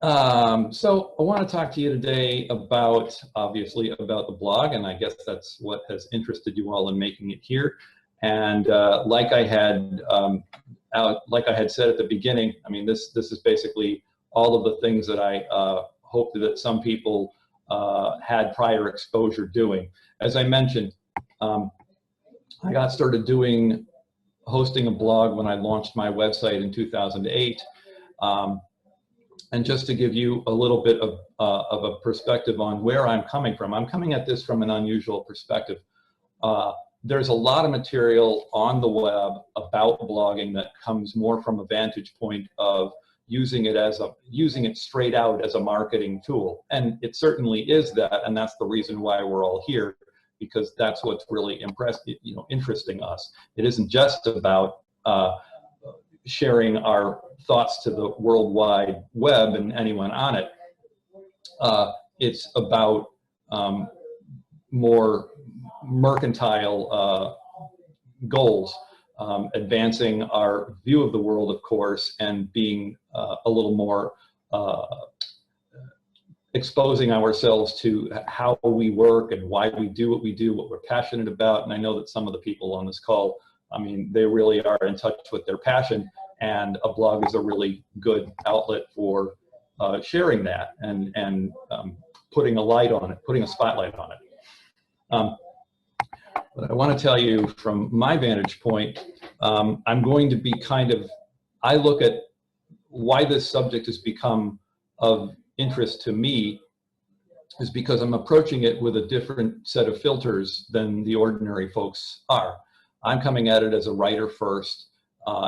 So I want to talk to you today about, obviously, about the blog, and I guess that's what has interested you all in making it here. And like I had said at the beginning, I mean, this is basically all of the things that I hope that some people had prior exposure doing. As I mentioned, I got started hosting a blog when I launched my website in 2008. And just to give you a little bit of a perspective on where I'm coming from, I'm coming at this from an unusual perspective. There's a lot of material on the web about blogging that comes more from a vantage point of using it straight out as a marketing tool, and it certainly is that, and that's the reason why we're all here, because that's what's really interesting us. It isn't just about sharing our thoughts to the World Wide Web and anyone on it. It's about more mercantile goals, advancing our view of the world, of course, and being a little more exposing ourselves to how we work and why we do what we do, what we're passionate about. And I know that some of the people on this call, I mean, they really are in touch with their passion, and a blog is a really good outlet for sharing that and putting a light on it, putting a spotlight on it. But I want to tell you from my vantage point, I'm going to be I look at why this subject has become of interest to me is because I'm approaching it with a different set of filters than the ordinary folks are. I'm coming at it as a writer first,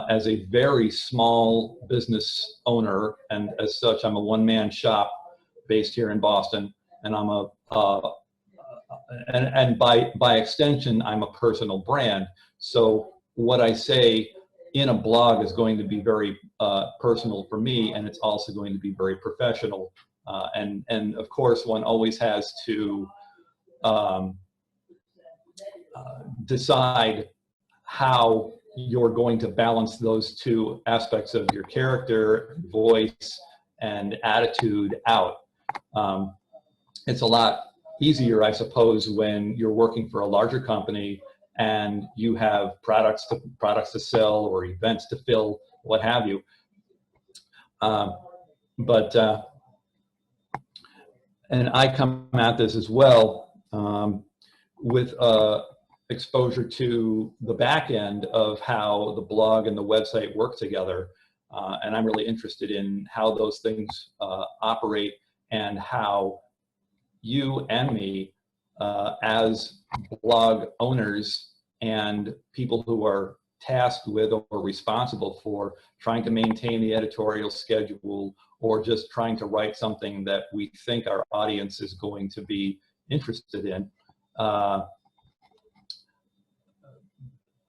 as a very small business owner, and as such, I'm a one-man shop based here in Boston, and I'm and by extension, I'm a personal brand. So what I say in a blog is going to be very personal for me, and it's also going to be very professional. And of course, one always has to decide how you're going to balance those two aspects of your character, voice, and attitude out. It's a lot easier, I suppose, when you're working for a larger company and you have products to sell or events to fill, what have you. And I come at this as well with exposure to the back end of how the blog and the website work together. And I'm really interested in how those things operate, and how you and me as blog owners and people who are tasked with or responsible for trying to maintain the editorial schedule, or just trying to write something that we think our audience is going to be interested in.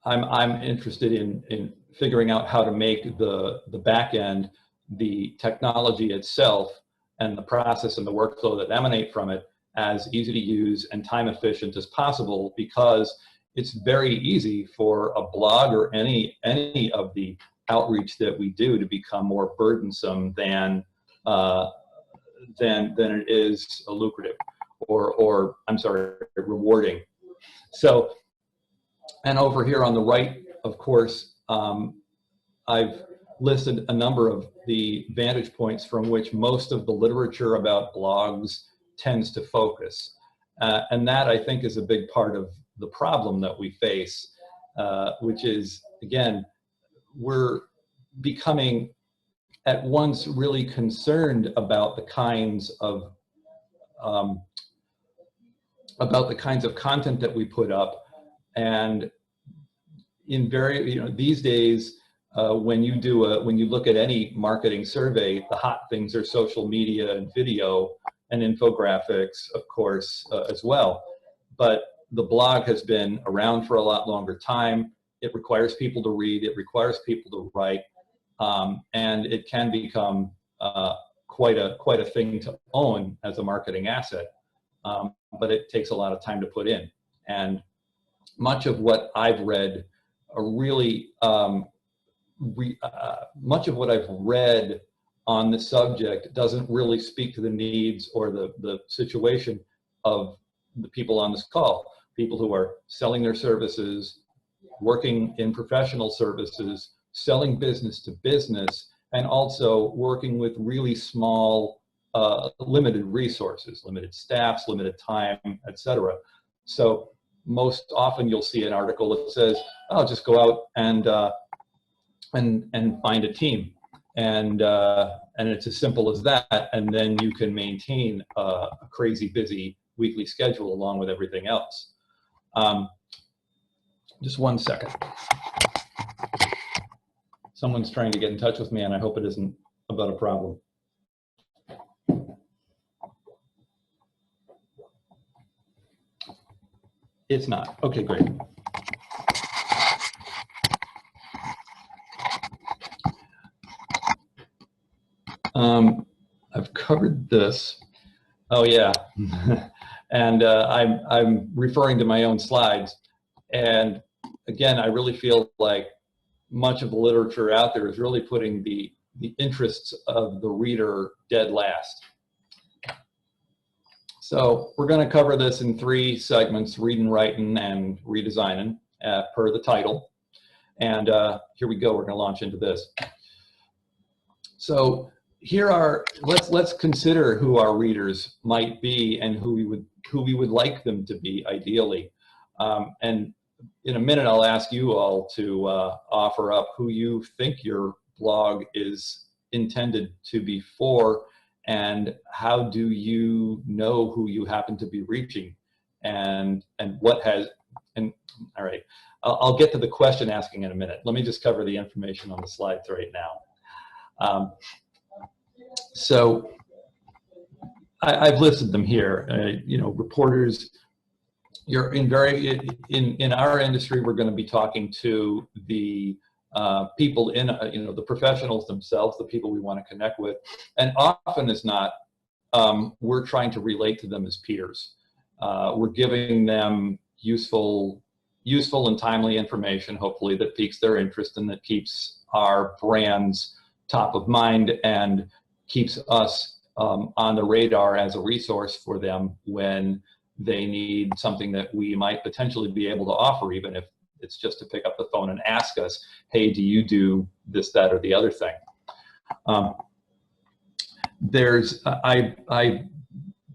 I'm interested in figuring out how to make the back end, the technology itself, and the process and the workflow that emanate from it as easy to use and time efficient as possible, because it's very easy for a blog or any of the outreach that we do to become more burdensome than it is lucrative or I'm sorry, rewarding. So, and over here on the right, of course, I've listed a number of the vantage points from which most of the literature about blogs tends to focus. And that, I think, is a big part of the problem that we face, which is, again, we're becoming at once really concerned about the kinds of content that we put up. And in these days, when you look at any marketing survey, the hot things are social media and video and infographics, of course, as well. But the blog has been around for a lot longer time. It requires people to read. It requires people to write, and it can become quite a thing to own as a marketing asset. But it takes a lot of time to put in. And much of what I've read much of what I've read on the subject doesn't really speak to the needs or the situation of the people on this call. People who are selling their services, working in professional services, selling business to business, and also working with really small, limited resources, limited staffs, limited time, etc. So most often you'll see an article that says, "Oh, just go out and find a team," and it's as simple as that. And then you can maintain a crazy busy weekly schedule along with everything else. Just one second. Someone's trying to get in touch with me, and I hope it isn't about a problem. It's not. Okay, great. I've covered this. Oh yeah, and I'm referring to my own slides. And again, I really feel like much of the literature out there is really putting the interests of the reader dead last. So we're going to cover this in 3 segments: reading, writing, and redesigning, per the title. And here we go. We're going to launch into this. So here are, let's consider who our readers might be and who we would like them to be ideally. And in a minute, I'll ask you all to offer up who you think your blog is intended to be for, and how do you know who you happen to be reaching, and what has, and all right, I'll get to the question asking in a minute. Let me just cover the information on the slides right now. So I've listed them here. You know, reporters. You're in our industry, we're going to be talking to the people in, you know, the professionals themselves, the people we want to connect with, and often as not, we're trying to relate to them as peers. We're giving them useful and timely information, hopefully, that piques their interest and that keeps our brands top of mind and keeps us on the radar as a resource for them when they need something that we might potentially be able to offer, even if it's just to pick up the phone and ask us, "Hey, do you do this, that, or the other thing?" I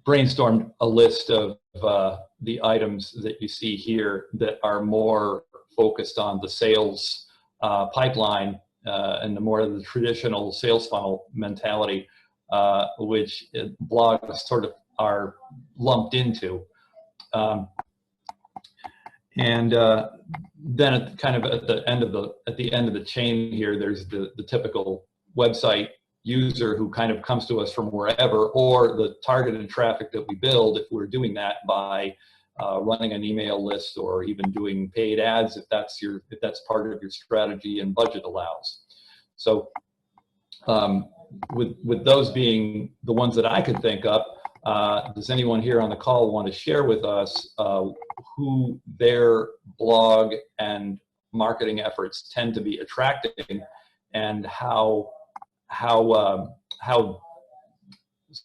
brainstormed a list of the items that you see here that are more focused on the sales pipeline and the more of the traditional sales funnel mentality, which blogs sort of are lumped into. Then at the end of the chain here, there's the typical website user who kind of comes to us from wherever, or the targeted traffic that we build if we're doing that by running an email list or even doing paid ads if that's part of your strategy and budget allows. So with those being the ones that I could think of, does anyone here on the call want to share with us who their blog and marketing efforts tend to be attracting, and how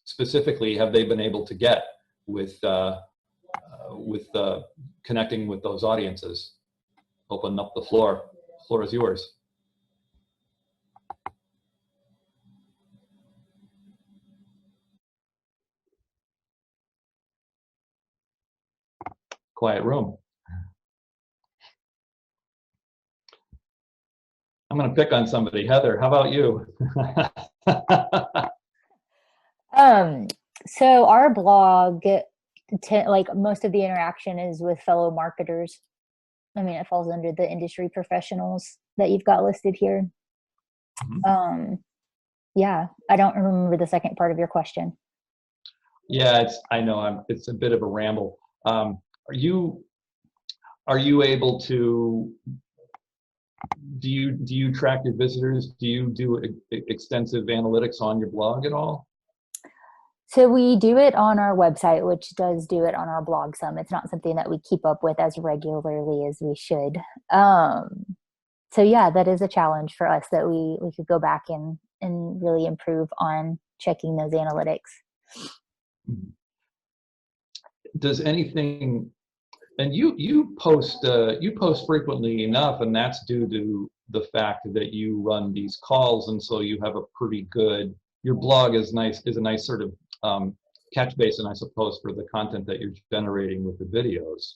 specifically have they been able to get with connecting with those audiences? Open up the floor. The floor is yours. Quiet room. I'm going to pick on somebody. Heather, how about you? So our blog, like most of the interaction is with fellow marketers. I mean, it falls under the industry professionals that you've got listed here. Mm-hmm. Yeah, I don't remember the second part of your question. Yeah, I know it's a bit of a ramble. Are you able to, do you track your visitors? Do you do extensive analytics on your blog at all? So we do it on our website, which does do it on our blog some. It's not something that we keep up with as regularly as we should. So yeah, that is a challenge for us, that we could go back and and really improve on checking those analytics. Does anything, and you post frequently enough, and that's due to the fact that you run these calls, and so you have a pretty good, your blog is a nice sort of catch basin, I suppose, for the content that you're generating with the videos.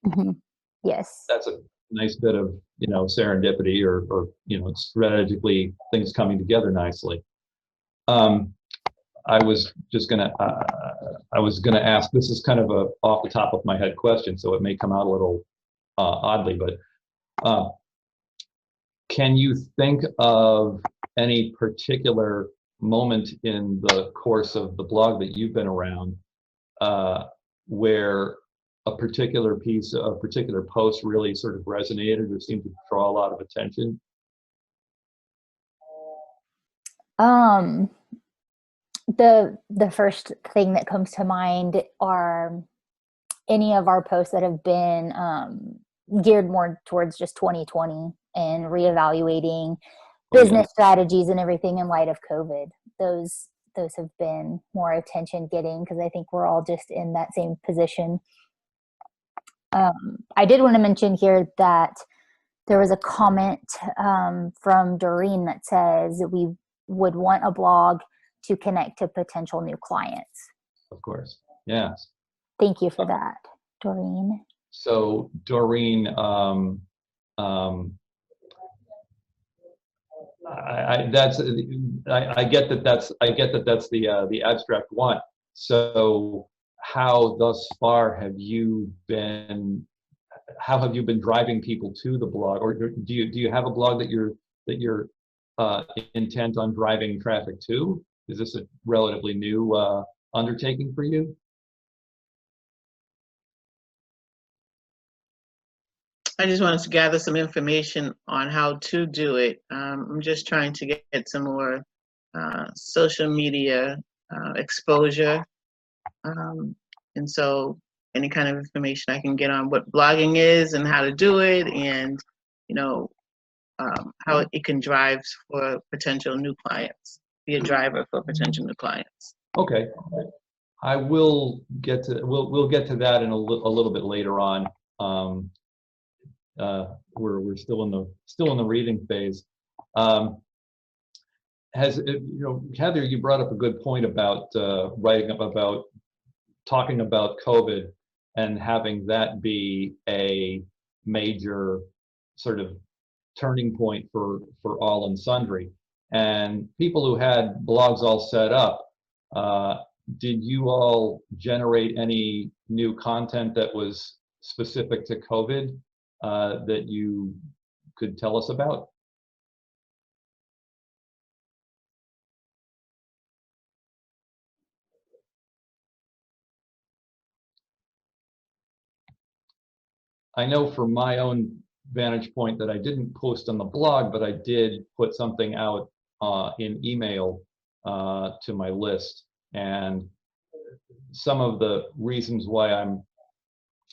Mm-hmm. Yes. That's a nice bit of, you know, serendipity or you know, strategically things coming together nicely. I was gonna ask, this is kind of a off the top of my head question, so it may come out a little oddly, but can you think of any particular moment in the course of the blog that you've been around where a particular piece, a particular post really sort of resonated or seemed to draw a lot of attention? The first thing that comes to mind are any of our posts that have been geared more towards just 2020 and reevaluating business strategies and everything in light of COVID. Those have been more attention getting, because I think we're all just in that same position. I did want to mention here that there was a comment from Doreen that says we would want a blog to connect to potential new clients. Of course, yes. Thank you for that, Doreen. So Doreen, I get that that's the abstract one. So how thus far have you been driving people to the blog, or do you have a blog that you're intent on driving traffic to? Is this a relatively new undertaking for you? I just wanted to gather some information on how to do it. I'm just trying to get some more social media exposure. And so any kind of information I can get on what blogging is and how to do it, and, you know, how it can drive for potential new clients, be a driver for potential new clients. Okay. I will get to, we'll get to that in a little bit later on. We're still in the reading phase. Heather, you brought up a good point about talking about COVID and having that be a major sort of turning point for all and sundry. And people who had blogs all set up, did you all generate any new content that was specific to COVID that you could tell us about? I know from my own vantage point that I didn't post on the blog, but I did put something out in email to my list. And some of the reasons why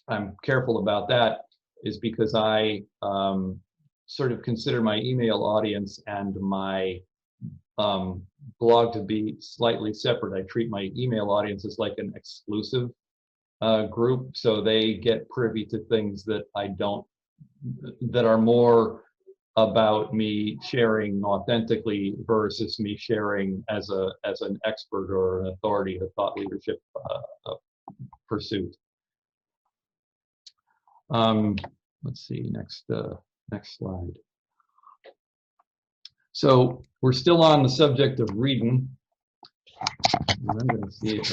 I'm careful about that is because I sort of consider my email audience and my blog to be slightly separate. I treat my email audience as like an exclusive group, so they get privy to things that that are more about me sharing authentically versus me sharing as an expert or an authority in a thought leadership pursuit. Let's see, next slide. So we're still on the subject of reading. I'm going to see if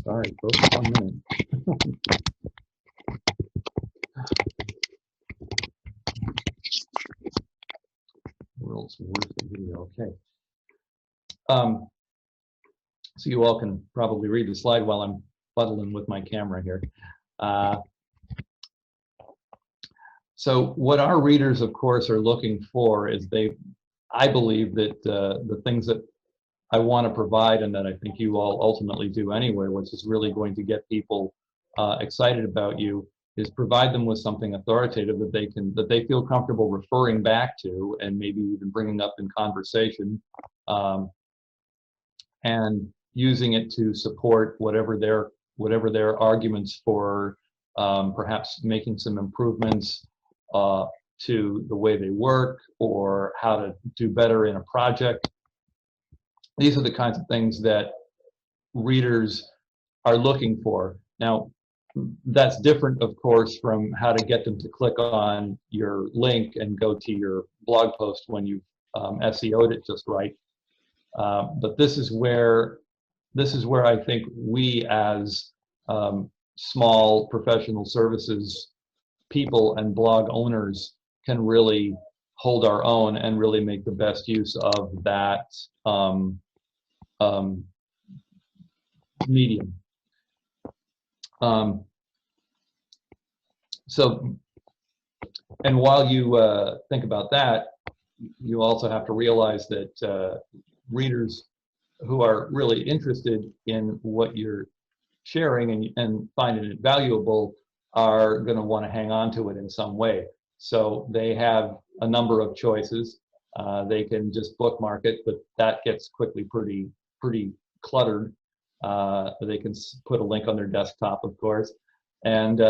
sorry, folks, 1 minute. World's worst video. Okay. So you all can probably read the slide while I'm fuddling with my camera here. So what our readers, of course, are looking for is I believe that the things that I want to provide, and that I think you all ultimately do anyway, which is really going to get people excited about you, is provide them with something authoritative that they feel comfortable referring back to, and maybe even bringing up in conversation, and using it to support whatever their arguments for perhaps making some improvements to the way they work, or how to do better in a project. These are the kinds of things that readers are looking for. Now, that's different, of course, from how to get them to click on your link and go to your blog post when you've SEO'd it just right. But this is where I think we, as small professional services people and blog owners, can really hold our own and really make the best use of that medium. So, and while you think about that, you also have to realize that readers who are really interested in what you're sharing and finding it valuable are going to want to hang on to it in some way. So they have a number of choices. They can just bookmark it, but that gets quickly pretty cluttered. They can put a link on their desktop, of course, and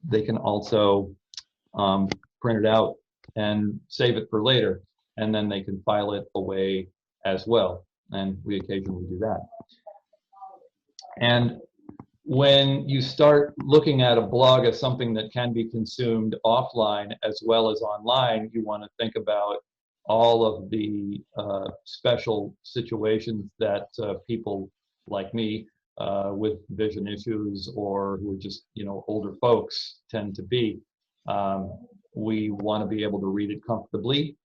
they can also print it out and save it for later, and then they can file it away as well, and we occasionally do that. And when you start looking at a blog as something that can be consumed offline as well as online, you want to think about all of the special situations that people like me with vision issues, or who are just, older folks, tend to be. We want to be able to read it comfortably,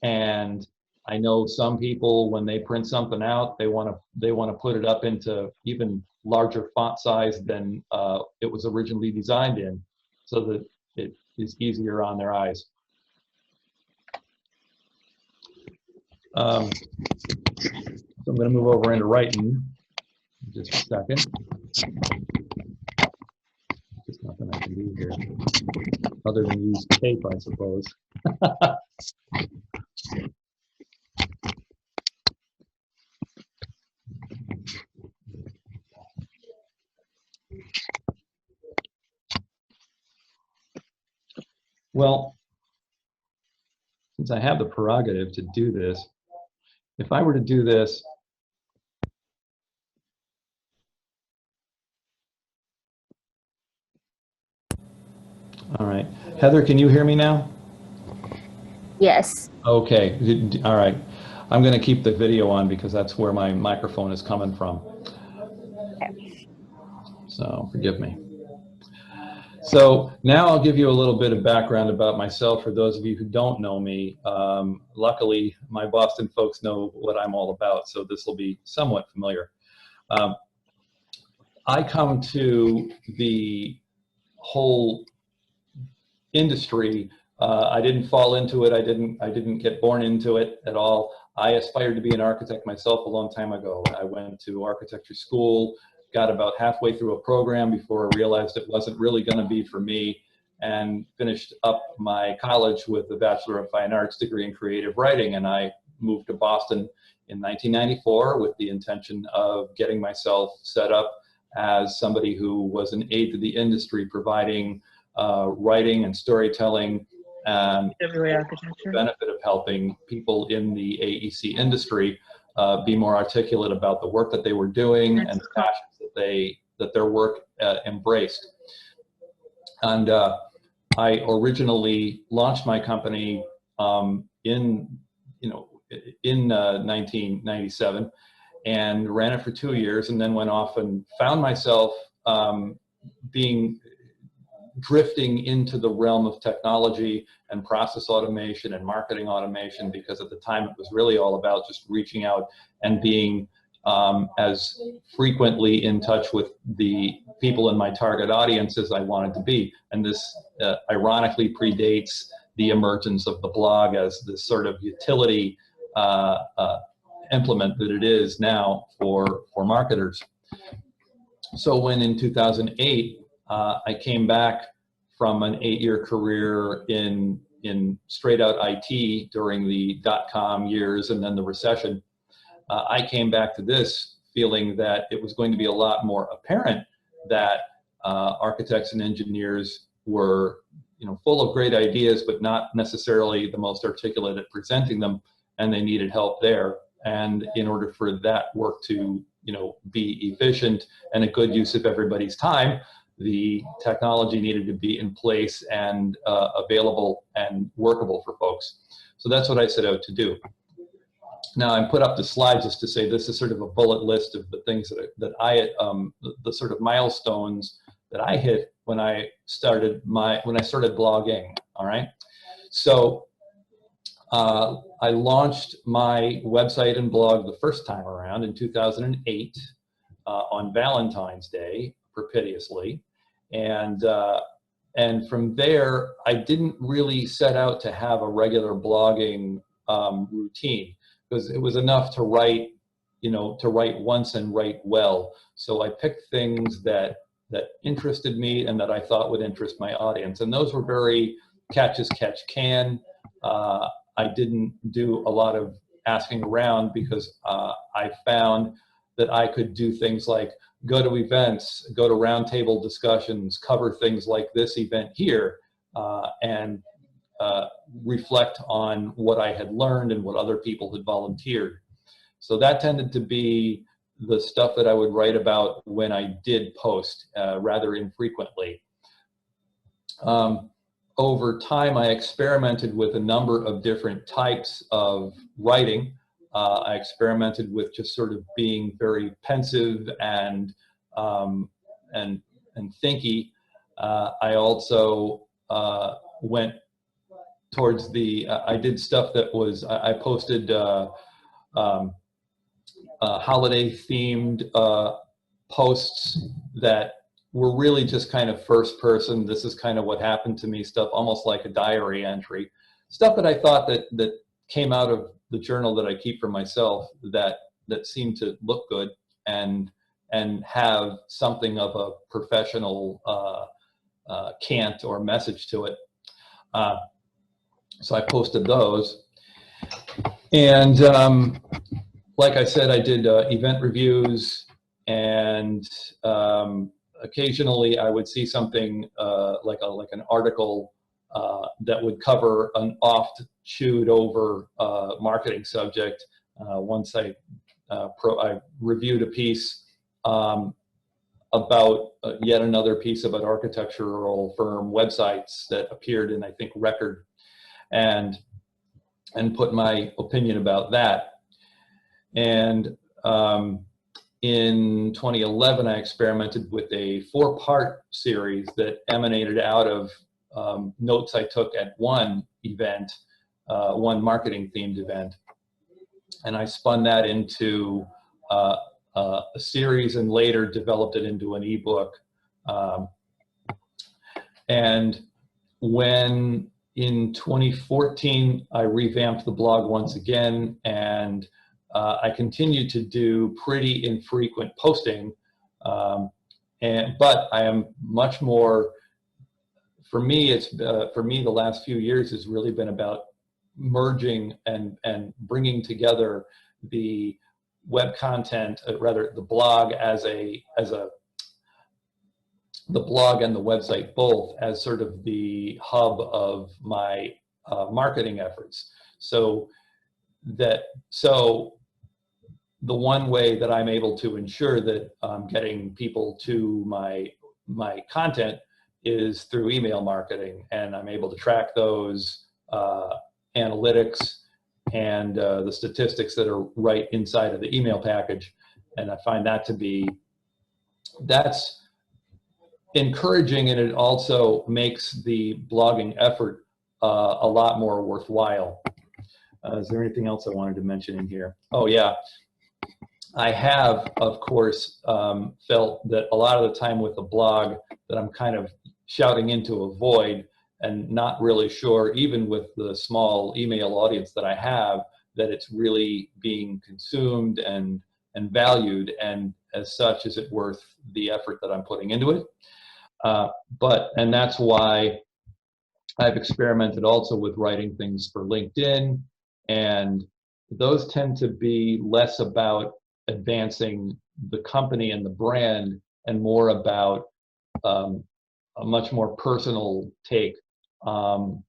and I know some people, when they print something out, they want to put it up into even larger font size than it was originally designed in, so that it is easier on their eyes. So I'm going to move over into writing in just a second. Just nothing I can do here other than use tape, I suppose. Well, since I have the prerogative to do this, if I were to do this, all right. Heather, can you hear me now? Yes. Okay, all right. I'm going to keep the video on because that's where my microphone is coming from. Okay. So forgive me. So now I'll give you a little bit of background about myself for those of you who don't know me. Luckily, my Boston folks know what I'm all about, so this will be somewhat familiar. I come to the whole industry. I didn't fall into it. I didn't get born into it at all. I aspired to be an architect myself a long time ago. I went to architecture school, got about halfway through a program before I realized it wasn't really going to be for me, and finished up my college with a Bachelor of Fine Arts degree in creative writing. And I moved to Boston in 1994 with the intention of getting myself set up as somebody who was an aid to the industry, providing writing and storytelling, and the benefit of helping people in the AEC industry be more articulate about the work that they were doing and the passions that their work embraced. And I originally launched my company in 1997, and ran it for 2 years, and then went off and found myself drifting into the realm of technology and process automation and marketing automation, because at the time it was really all about just reaching out and being as frequently in touch with the people in my target audience as I wanted to be. And this ironically predates the emergence of the blog as this sort of utility implement that it is now for marketers. So when in 2008 I came back from an 8-year career in straight out IT during the dot-com years and then the recession. I came back to this feeling that it was going to be a lot more apparent that architects and engineers were, full of great ideas, but not necessarily the most articulate at presenting them, and they needed help there. And in order for that work to, be efficient and a good use of everybody's time, the technology needed to be in place and available and workable for folks. So that's what I set out to do. Now I put up the slide just to say this is sort of a bullet list of the things the sort of milestones that I hit when I started blogging. All right, so I launched my website and blog the first time around in 2008 on Valentine's Day, propitiously, and from there I didn't really set out to have a regular blogging routine, because it was enough to write, to write once and write well. So I picked things that interested me and that I thought would interest my audience, and those were very catch as catch can. I didn't do a lot of asking around because I found that I could do things like go to events, go to roundtable discussions, cover things like this event here, and reflect on what I had learned and what other people had volunteered. So that tended to be the stuff that I would write about when I did post, rather infrequently. Over time, I experimented with a number of different types of writing. I experimented with just sort of being very pensive and thinky. I also went towards the, I did stuff that was, I posted holiday themed posts that were really just kind of first person, this is kind of what happened to me stuff, almost like a diary entry. Stuff that I thought that came out of the journal that I keep for myself that seemed to look good and have something of a professional cant or message to it. So I posted those. And like I said, I did event reviews, and occasionally I would see something like an article that would cover an oft chewed over marketing subject. Once I reviewed a piece about yet another piece about architectural firm websites that appeared in, I think, Record, and put my opinion about that. And in 2011, I experimented with a 4-part series that emanated out of notes I took at one event, one marketing themed event. And I spun that into a series and later developed it into an ebook. And when in 2014, I revamped the blog once again, and I continued to do pretty infrequent posting, but I am much more, for me, the last few years has really been about merging and bringing together the web content, rather the blog the blog and the website both as sort of the hub of my marketing efforts. So the one way that I'm able to ensure that I'm getting people to my content is through email marketing, and I'm able to track those analytics and the statistics that are right inside of the email package. And I find that to be, that's encouraging, and it also makes the blogging effort a lot more worthwhile. Is there anything else I wanted to mention in here? Oh yeah, I have, of course, felt that a lot of the time with the blog that I'm kind of shouting into a void and not really sure, even with the small email audience that I have, that it's really being consumed and valued, and as such, is it worth the effort that I'm putting into it? And that's why I've experimented also with writing things for LinkedIn, and those tend to be less about advancing the company and the brand and more about a much more personal take on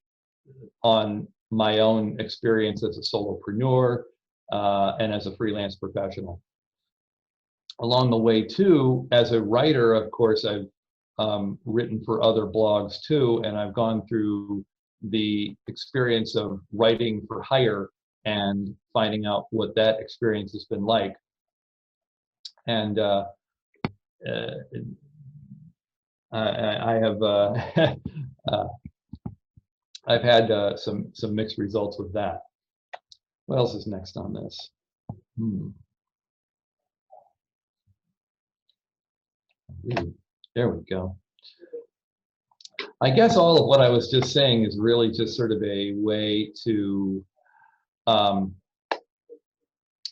my own experience as a solopreneur and as a freelance professional. Along the way too, as a writer, of course, I've written for other blogs too, and I've gone through the experience of writing for hire and finding out what that experience has been like. And I have I've had some mixed results with that. What else is next on this? Ooh, there we go. I guess all of what I was just saying is really just sort of a way to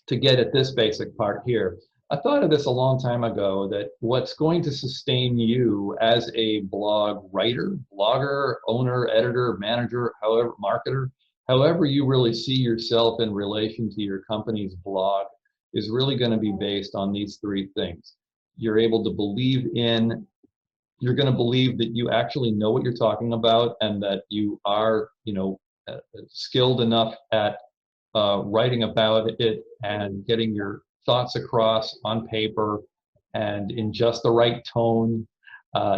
get at this basic part here. I thought of this a long time ago, that what's going to sustain you as a blog writer, blogger, owner, editor, manager, however, marketer, however you really see yourself in relation to your company's blog, is really going to be based on these three things. You're able to believe in, you're going to believe that you actually know what you're talking about, and that you are, skilled enough at writing about it and getting your thoughts across on paper and in just the right tone.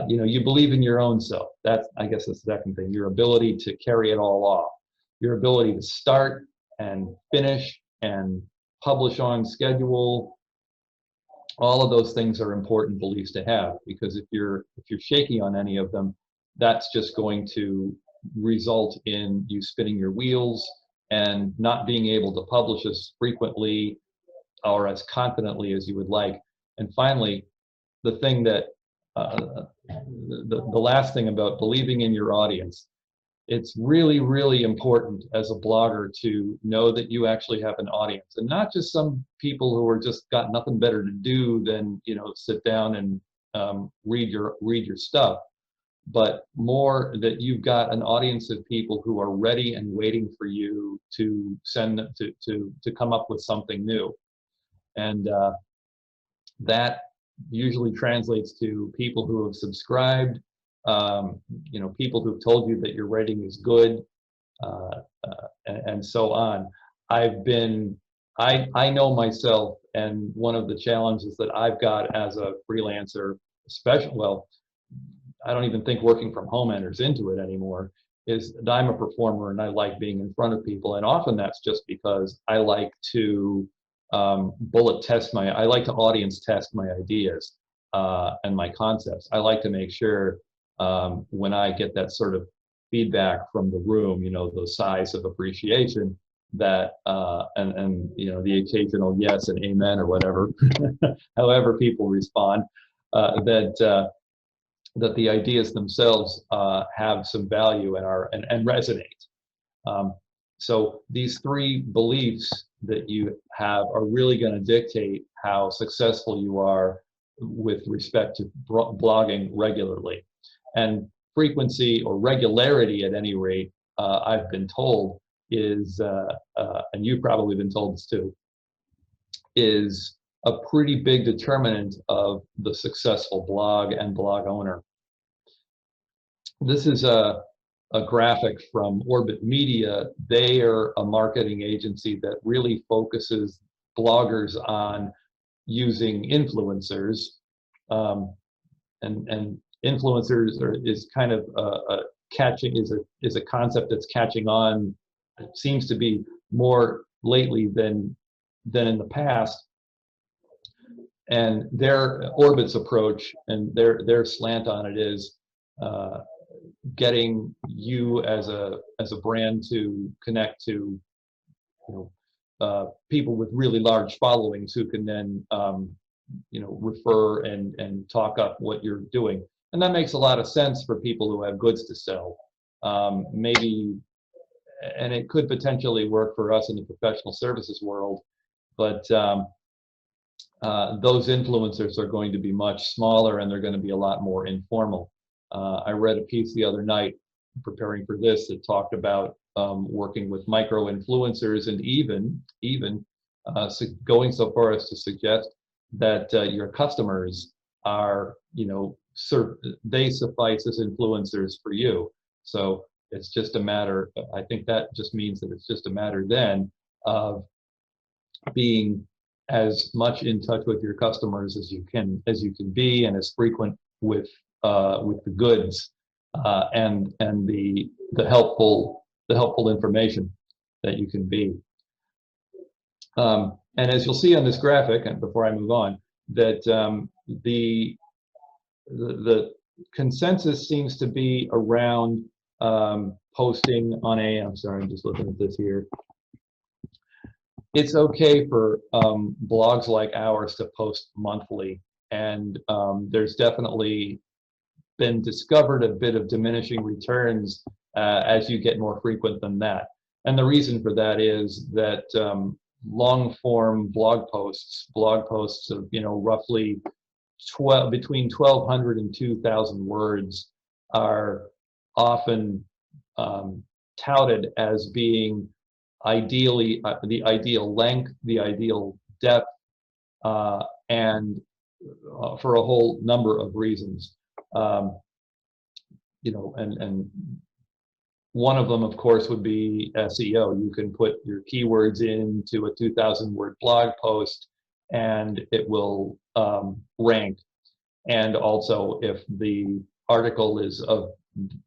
You believe in your own self. That's, I guess, the second thing. Your ability to carry it all off. Your ability to start and finish and publish on schedule. All of those things are important beliefs to have, because if you're shaky on any of them, that's just going to result in you spinning your wheels and not being able to publish as frequently or as confidently as you would like. And finally, the thing that the last thing about believing in your audience, it's really, really important as a blogger to know that you actually have an audience, and not just some people who are just got nothing better to do than sit down and read your stuff, but more that you've got an audience of people who are ready and waiting for you to send to come up with something new. And that usually translates to people who have subscribed, people who've told you that your writing is good, and so on. I know myself, and one of the challenges that I've got as a freelancer, especially, well, I don't even think working from home enters into it anymore, is that I'm a performer and I like being in front of people, and often that's just because I like to I like to audience test my ideas and my concepts. I like to make sure when I get that sort of feedback from the room, the sighs of appreciation, that and the occasional yes and amen or whatever, however people respond, that the ideas themselves have some value and resonate. So these three beliefs that you have are really going to dictate how successful you are with respect to blogging regularly. And frequency or regularity, at any rate, I've been told is, and you've probably been told this too, is a pretty big determinant of the successful blog and blog owner. This is a graphic from Orbit Media. They are a marketing agency that really focuses bloggers on using influencers, and influencers is kind of is a concept that's catching on. It seems to be more lately than in the past. And their Orbit's approach and their slant on it is getting you as a brand to connect to people with really large followings who can then refer and talk up what you're doing. And that makes a lot of sense for people who have goods to sell. Maybe, and it could potentially work for us in the professional services world, but those influencers are going to be much smaller and they're going to be a lot more informal. I read a piece the other night preparing for this that talked about working with micro influencers, and even going so far as to suggest that your customers are, they suffice as influencers for you. So it's just a matter, I think that just means that it's just a matter then of being as much in touch with your customers as you can be, and as frequent with the goods and the helpful information that you can be. And as you'll see on this graphic, and before I move on, that the consensus seems to be around posting on I'm sorry, I'm just looking at this here. It's okay for blogs like ours to post monthly, and there's definitely been discovered a bit of diminishing returns as you get more frequent than that. And the reason for that is that long form blog posts of roughly between 1,200 and 2,000 words are often touted as being ideally the ideal length, the ideal depth, and for a whole number of reasons. And one of them, of course, would be SEO. You can put your keywords into a 2,000 word blog post and it will rank. And also, if the article is of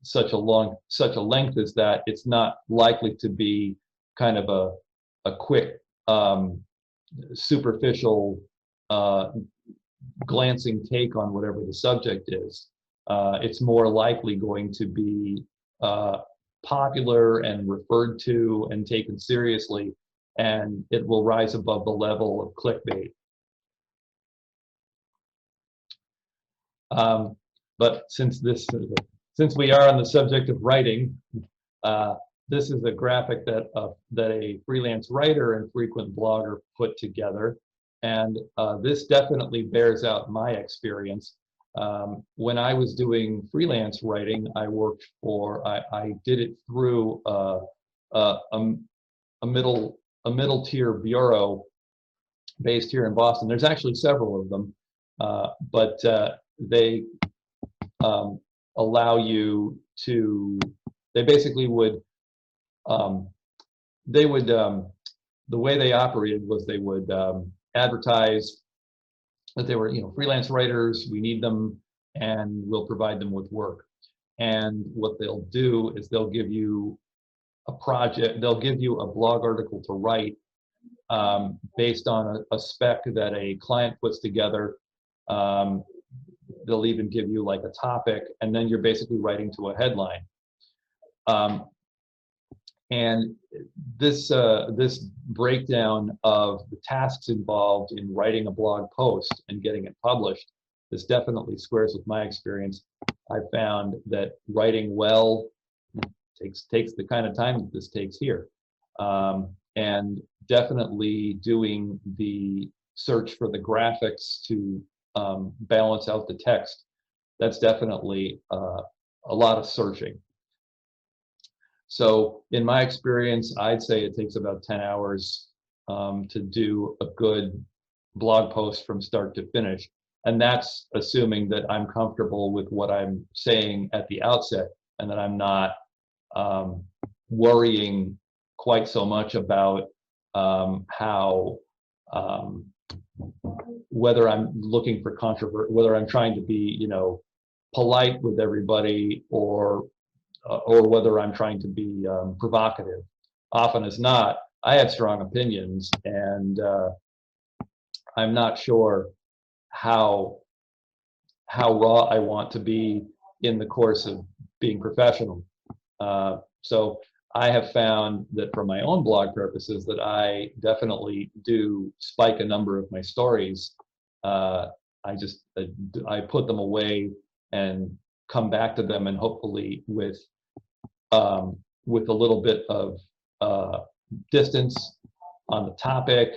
such a length as that, it's not likely to be kind of a quick, superficial, glancing take on whatever the subject is. It's more likely going to be popular and referred to and taken seriously, and it will rise above the level of clickbait. But since we are on the subject of writing, this is a graphic that a freelance writer and frequent blogger put together, and this definitely bears out my experience. When I was doing freelance writing, I did it through a middle tier bureau based here in Boston. There's actually several of them, but they allow you to. They basically would. The way they operated was they would advertise that they were, freelance writers, we need them, and we'll provide them with work. And what they'll do is they'll give you a project, they'll give you a blog article to write based on a spec that a client puts together. They'll even give you like a topic, and then you're basically writing to a headline. And this breakdown of the tasks involved in writing a blog post and getting it published, this definitely squares with my experience. I found that writing well takes the kind of time that this takes here, and definitely doing the search for the graphics to balance out the text. That's definitely a lot of searching. So in my experience, I'd say it takes about 10 hours to do a good blog post from start to finish. And that's assuming that I'm comfortable with what I'm saying at the outset, and that I'm not worrying quite so much about whether I'm looking for controversy, whether I'm trying to be, polite with everybody, or whether I'm trying to be provocative. Often as not, I have strong opinions, and I'm not sure how raw I want to be in the course of being professional. So I have found that for my own blog purposes that I definitely do spike a number of my stories. I put them away and come back to them, and hopefully with a little bit of distance on the topic,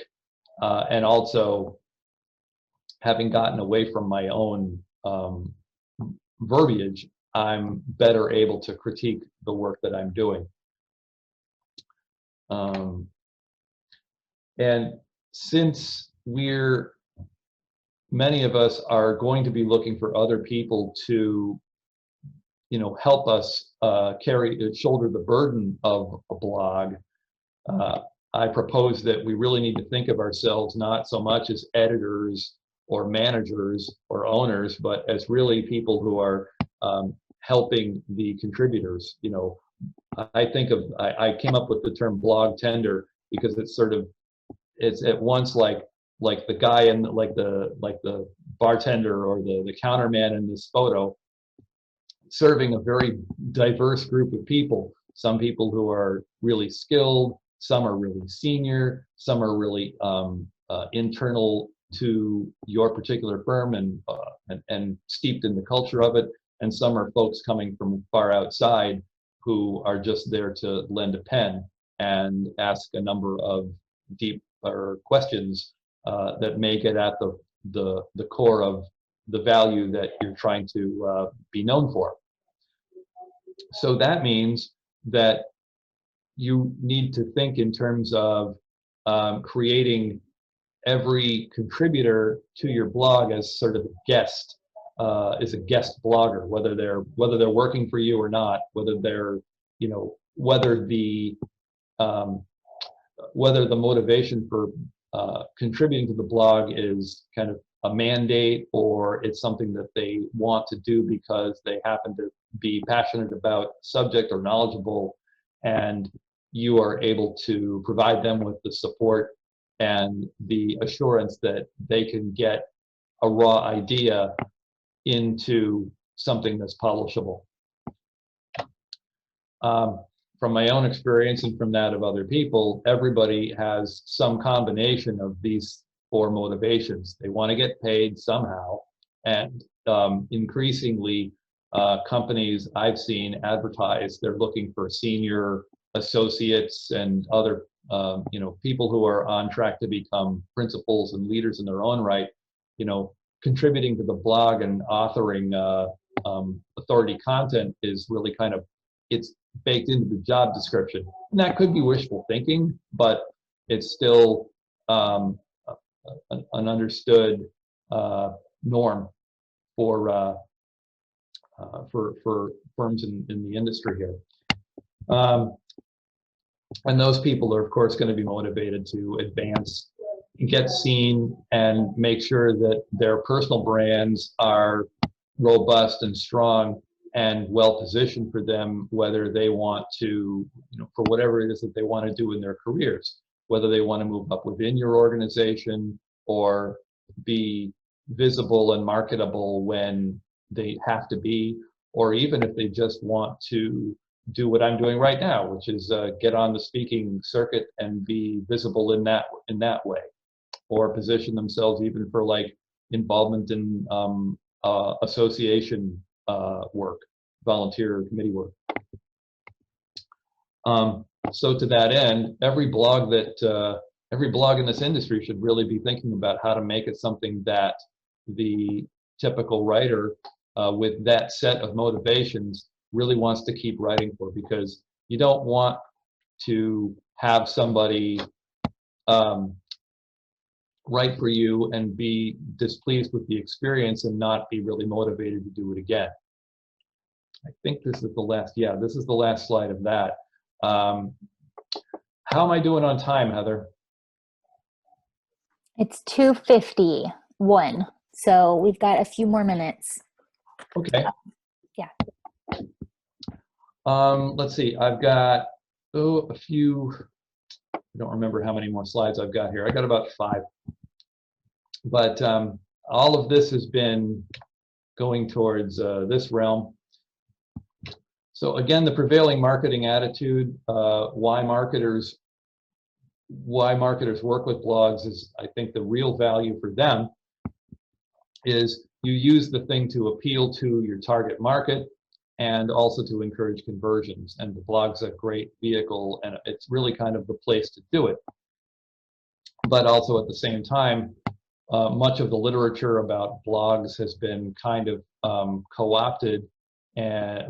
and also having gotten away from my own verbiage I'm better able to critique the work that I'm doing. And since many of us are going to be looking for other people to, help us shoulder the burden of a blog, I propose that we really need to think of ourselves not so much as editors or managers or owners, but as really people who are helping the contributors. I came up with the term blog tender because it's at once like the guy in like the bartender or the counterman in this photo, serving a very diverse group of people. Some people who are really skilled, some are really senior, some are really internal to your particular firm and steeped in the culture of it, and some are folks coming from far outside who are just there to lend a pen and ask a number of deep questions that may get at the core of the value that you're trying to be known for. So that means that you need to think in terms of creating every contributor to your blog as sort of a guest, is a guest blogger, whether they're working for you or not, whether they're, whether the motivation for contributing to the blog is kind of a mandate, or it's something that they want to do because they happen to be passionate about subject or knowledgeable, and you are able to provide them with the support and the assurance that they can get a raw idea into something that's publishable. From my own experience and from that of other people, everybody has some combination of these 4 motivations. They want to get paid somehow, and increasingly companies I've seen advertise they're looking for senior associates and other people who are on track to become principals and leaders in their own right, contributing to the blog and authoring authority content is really it's baked into the job description. And that could be wishful thinking, but it's still an understood norm for firms in the industry here. And those people are, of course, going to be motivated to advance, get seen, and make sure that their personal brands are robust and strong and well positioned for them, whether they want to, for whatever it is that they want to do in their careers, whether they want to move up within your organization or be visible and marketable when they have to be, or even if they just want to do what I'm doing right now, which is get on the speaking circuit and be visible in that way, or position themselves even for like involvement in association work, volunteer committee work. So to that end, every blog in this industry should really be thinking about how to make it something that the typical writer with that set of motivations really wants to keep writing for, because you don't want to have somebody write for you and be displeased with the experience and not be really motivated to do it again. I think this is the last, this is the last slide of that. How am I doing on time, Heather? It's 2:51, so we've got a few more minutes. Okay. Yeah. Let's see, I've got a few, I don't remember how many more slides I've got here. I got about 5. But all of this has been going towards this realm. So again, the prevailing marketing attitude, why marketers work with blogs is, I think the real value for them is you use the thing to appeal to your target market and also to encourage conversions. And the blog's a great vehicle, and it's really kind of the place to do it. But also at the same time, much of the literature about blogs has been kind of co-opted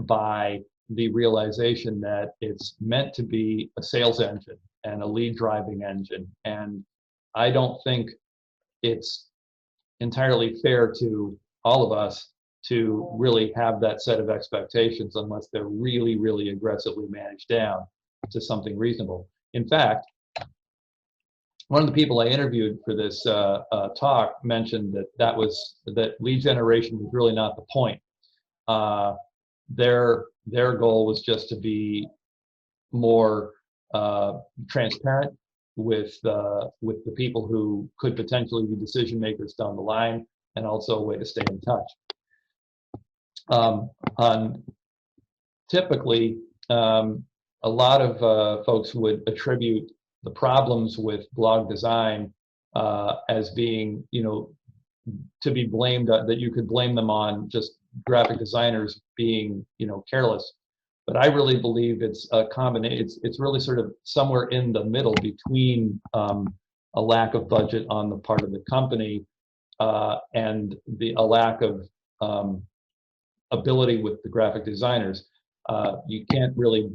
by the realization that it's meant to be a sales engine and a lead driving engine. And I don't think it's entirely fair to all of us to really have that set of expectations unless they're really, really aggressively managed down to something reasonable. In fact, one of the people I interviewed for this talk mentioned that lead generation was really not the point. Their goal was just to be more transparent with the people who could potentially be decision makers down the line, and also a way to stay in touch. Typically, a lot of folks would attribute the problems with blog design as being, to be blamed, that you could blame them on just graphic designers being, careless. But I really believe it's a combination. It's really sort of somewhere in the middle between a lack of budget on the part of the company and a lack of ability with the graphic designers. You can't really,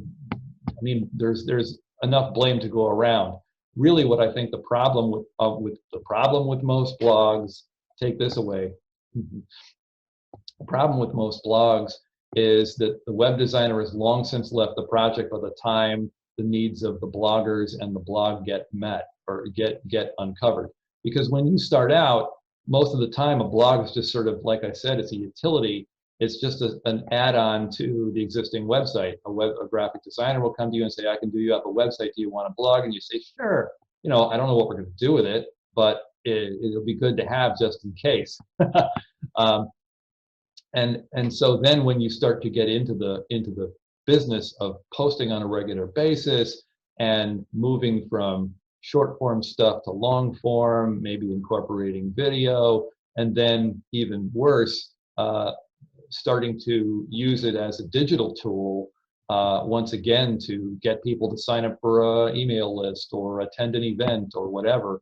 there's enough blame to go around. Really, what I think the problem with most blogs, take this away. The problem with most blogs is that the web designer has long since left the project by the time the needs of the bloggers and the blog get met or get uncovered. Because when you start out, most of the time a blog is just sort of, like I said, it's a utility. It's just an add-on to the existing website. A graphic designer will come to you and say, I can do you up a website. Do you want a blog? And you say, sure. I don't know what we're going to do with it, but it'll be good to have just in case. And so then when you start to get into the business of posting on a regular basis and moving from short form stuff to long form, maybe incorporating video, and then even worse, starting to use it as a digital tool once again to get people to sign up for an email list or attend an event or whatever,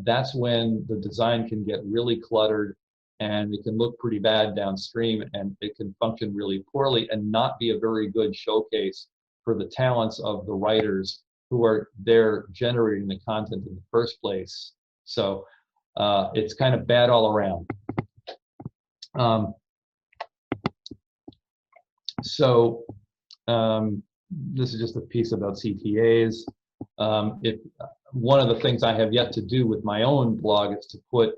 that's when the design can get really cluttered and it can look pretty bad downstream, and it can function really poorly and not be a very good showcase for the talents of the writers who are there generating the content in the first place. So it's kind of bad all around. This is just a piece about CTAs. One of the things I have yet to do with my own blog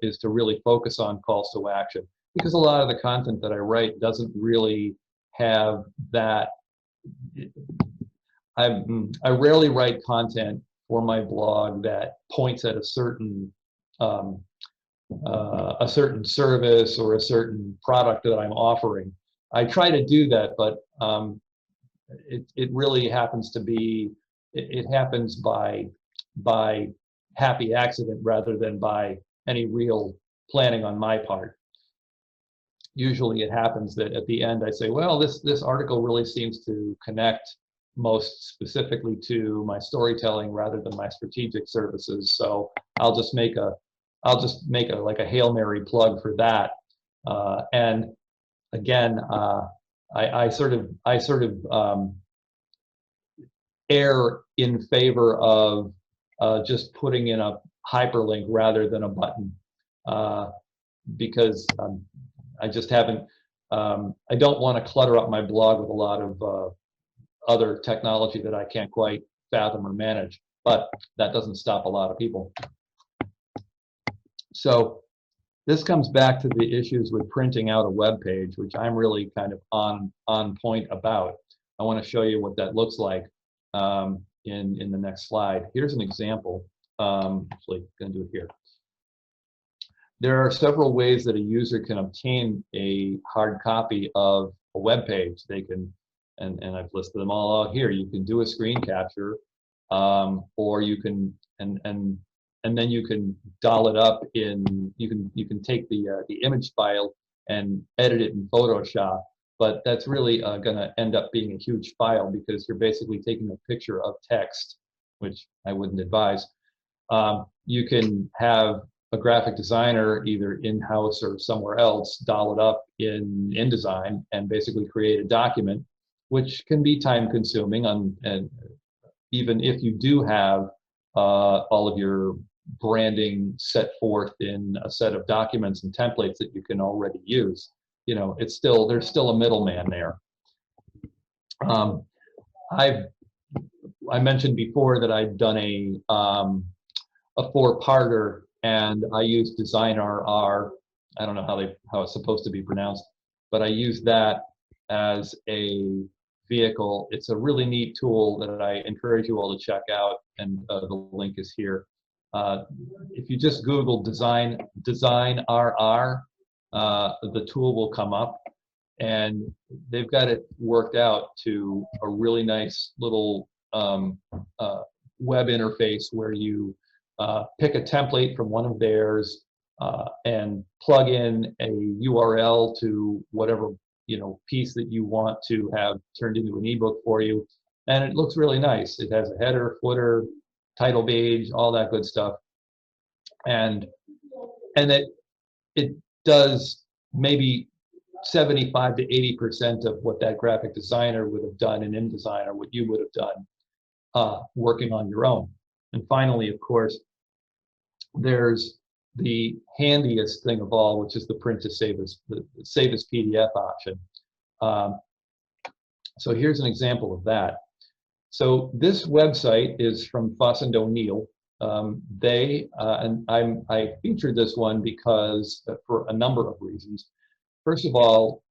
is to really focus on calls to action, because a lot of the content that I write doesn't really have that. I rarely write content for my blog that points at a certain service or a certain product that I'm offering. I try to do that, but it really happens to be, it happens by happy accident rather than by any real planning on my part. Usually it happens that at the end I say, well, this article really seems to connect most specifically to my storytelling rather than my strategic services, so I'll just make a like a Hail Mary plug for that. And again, I sort of err in favor of just putting in a hyperlink rather than a button, because I just haven't. I don't want to clutter up my blog with a lot of other technology that I can't quite fathom or manage. But that doesn't stop a lot of people. So this comes back to the issues with printing out a web page, which I'm really kind of on point about. I want to show you what that looks like in the next slide. Here's an example. Actually, going to do it here. There are several ways that a user can obtain a hard copy of a web page. They can, and I've listed them all out here. You can do a screen capture, or you can, and then you can doll it up in. You can take the image file and edit it in Photoshop. But that's really going to end up being a huge file, because you're basically taking a picture of text, which I wouldn't advise. You can have a graphic designer, either in-house or somewhere else, doll it up in InDesign and basically create a document, which can be time consuming and even if you do have all of your branding set forth in a set of documents and templates that you can already use, you know, it's still, there's still a middleman there. I mentioned before that I've done a 4-parter, and I use DesignRR. I don't know how it's supposed to be pronounced, but I use that as a vehicle. It's a really neat tool that I encourage you all to check out, and the link is here. If you just Google DesignRR, the tool will come up, and they've got it worked out to a really nice little web interface where you pick a template from one of theirs and plug in a URL to whatever, you know, piece that you want to have turned into an ebook for you, and it looks really nice. It has a header, footer, title page, all that good stuff, and it does maybe 75 to 80% of what that graphic designer would have done in InDesign, or what you would have done working on your own. And finally, of course, there's the handiest thing of all, which is the print to save as PDF option. So here's an example of that. So this website is from Foss and ONeill. I featured this one because for a number of reasons. First of all,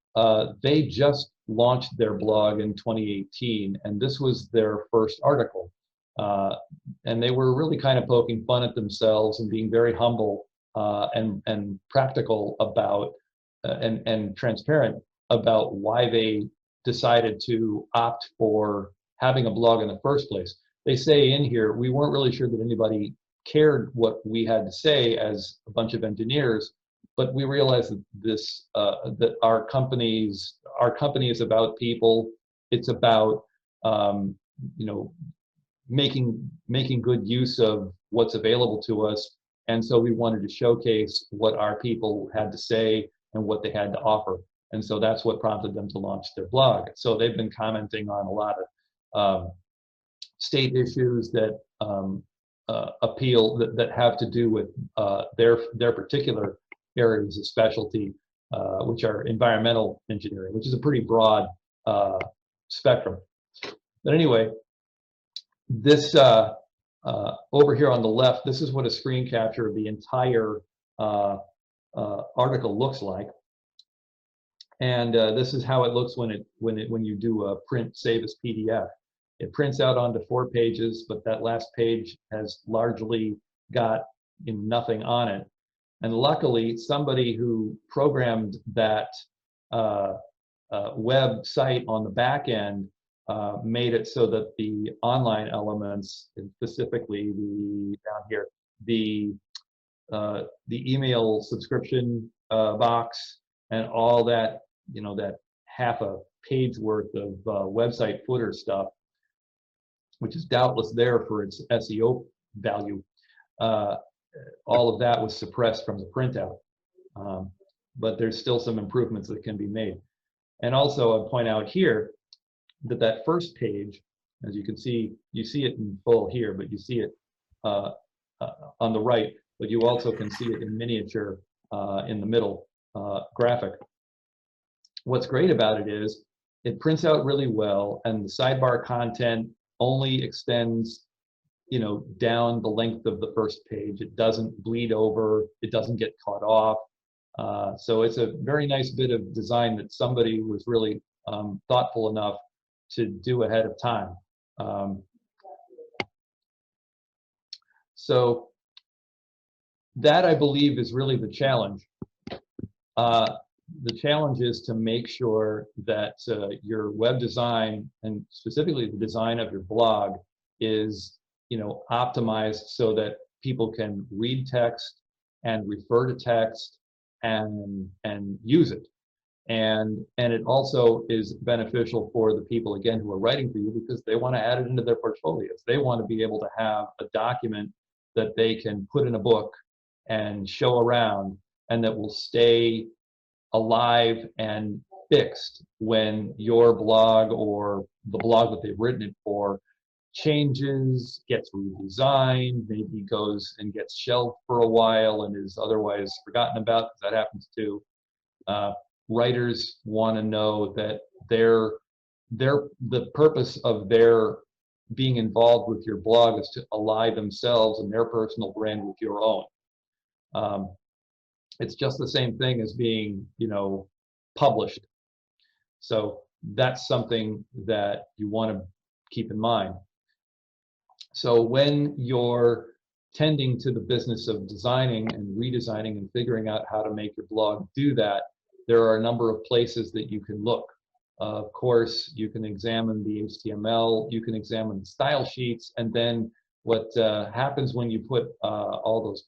they just launched their blog in 2018, and this was their first article. And they were really kind of poking fun at themselves and being very humble and practical about and transparent about why they decided to opt for having a blog in the first place. They say in here, we weren't really sure that anybody cared what we had to say as a bunch of engineers, but we realized that this that our company is about people. It's about you know, making good use of what's available to us, and so we wanted to showcase what our people had to say and what they had to offer, and so that's what prompted them to launch their blog. So they've been commenting on a lot of state issues that appeal that have to do with their particular areas of specialty, which are environmental engineering, which is a pretty broad spectrum. But anyway, this over here on the left, this is what a screen capture of the entire article looks like, and this is how it looks when you do a print save as PDF. It prints out onto 4 pages, but that last page has largely got nothing on it. And luckily, somebody who programmed that website on the back end made it so that the online elements, and specifically down here, the email subscription box and all that, you know, that half a page worth of website footer stuff, which is doubtless there for its SEO value, all of that was suppressed from the printout. But there's still some improvements that can be made. And also I'll point out here that first page, as you can see, you see it in full here, but you see it on the right, but you also can see it in miniature in the middle graphic. What's great about it is it prints out really well, and the sidebar content only extends, you know, down the length of the first page. It doesn't bleed over, it doesn't get cut off. So it's a very nice bit of design that somebody was really thoughtful enough to do ahead of time. So that, I believe, is really the challenge. The challenge is to make sure that your web design, and specifically the design of your blog, is, you know, optimized so that people can read text and refer to text and use it. And it also is beneficial for the people, again, who are writing for you, because they want to add it into their portfolios. They want to be able to have a document that they can put in a book and show around, and that will stay alive and fixed when your blog or the blog that they've written it for changes, gets redesigned, maybe goes and gets shelved for a while and is otherwise forgotten about, because that happens too. Writers want to know that the purpose of their being involved with your blog is to ally themselves and their personal brand with your own. It's just the same thing as being, published. So that's something that you want to keep in mind. So when you're tending to the business of designing and redesigning and figuring out how to make your blog do that, there are a number of places that you can look. Of course, you can examine the HTML, you can examine the style sheets, and then what happens when you put all those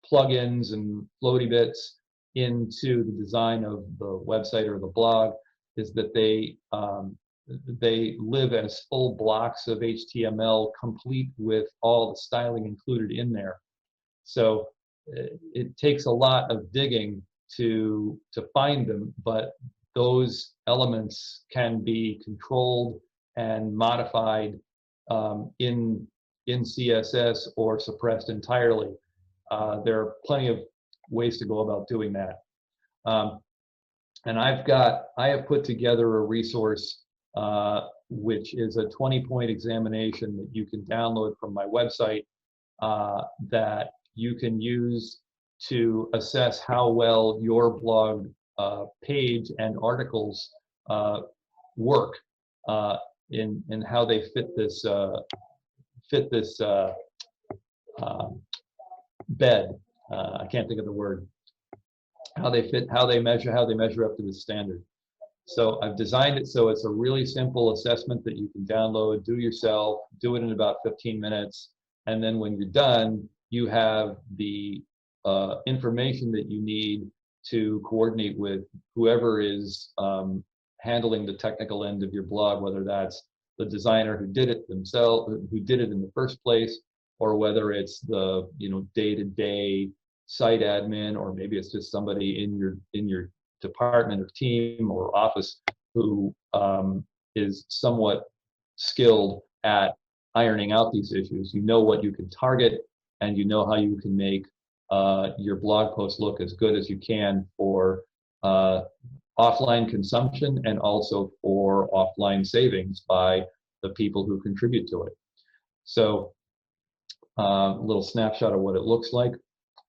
plugins and floaty bits into the design of the website or the blog is that they live as full blocks of HTML, complete with all the styling included in there. So it takes a lot of digging to find them, but those elements can be controlled and modified in CSS or suppressed entirely. There are plenty of ways to go about doing that. And I have put together a resource which is a 20-point examination that you can download from my website that you can use to assess how well your blog page and articles work in how they fit this bed. I can't think of the word. How they measure up to the standard. So I've designed it so it's a really simple assessment that you can download, do yourself, do it in about 15 minutes, and then when you're done, you have the information that you need to coordinate with whoever is handling the technical end of your blog, whether that's the designer who did it themselves, who did it in the first place, or whether it's the day-to-day site admin, or maybe it's just somebody in your department or team or office who is somewhat skilled at ironing out these issues. You know what you can target, and you know how you can make your blog post look as good as you can for offline consumption and also for offline savings by the people who contribute to it. So a little snapshot of what it looks like.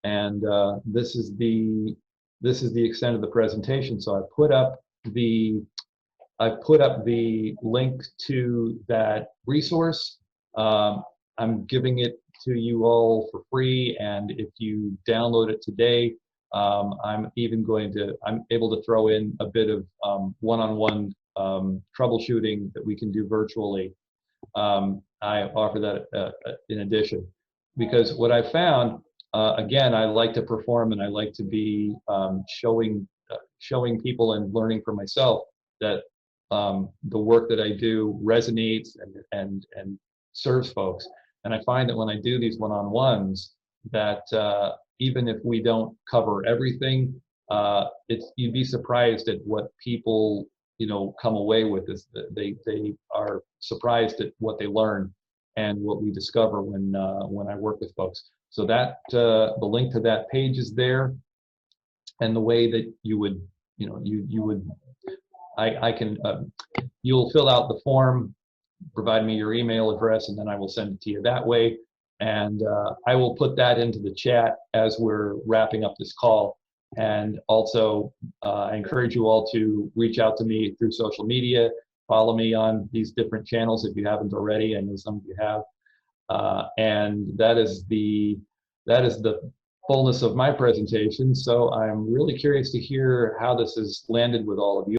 And this is the extent of the presentation. So I put up the link to that resource. I'm giving it to you all for free, and if you download it today, I'm able to throw in a bit of one-on-one troubleshooting that we can do virtually. I offer that in addition, because what I found, again, I like to perform and I like to be showing people and learning for myself that the work that I do resonates and serves folks. And I find that when I do these one-on-ones, that even if we don't cover everything, you'd be surprised at what people come away with. Is that they are surprised at what they learn and what we discover when I work with folks. So that the link to that page is there, and the way that you would you'll fill out the form, provide me your email address, and then I will send it to you that way. And I will put that into the chat as we're wrapping up this call. And also, I encourage you all to reach out to me through social media. Follow me on these different channels if you haven't already. I know some of you have. And that is the fullness of my presentation. So I'm really curious to hear how this has landed with all of you.